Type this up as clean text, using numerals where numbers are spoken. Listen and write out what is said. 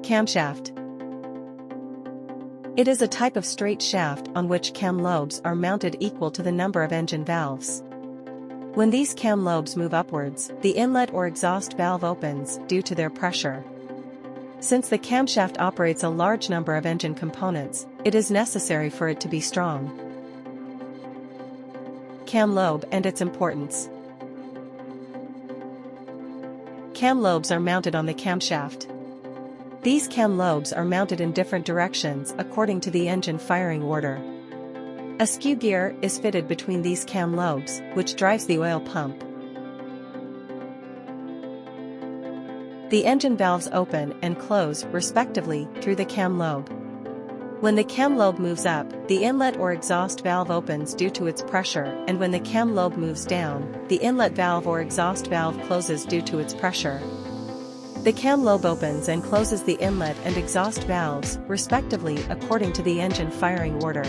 Camshaft. It is a type of straight shaft on which cam lobes are mounted equal to the number of engine valves. When these cam lobes move upwards, the inlet or exhaust valve opens due to their pressure. Since the camshaft operates a large number of engine components, it is necessary for it to be strong. Cam lobe and its importance. Cam lobes are mounted on the camshaft. These cam lobes are mounted in different directions according to the engine firing order. A skew gear is fitted between these cam lobes, which drives the oil pump. The engine valves open and close respectively through the cam lobe. When the cam lobe moves up, the inlet or exhaust valve opens due to its pressure, and when the cam lobe moves down, the inlet valve or exhaust valve closes due to its pressure. The cam lobe opens and closes the inlet and exhaust valves, respectively, according to the engine firing order.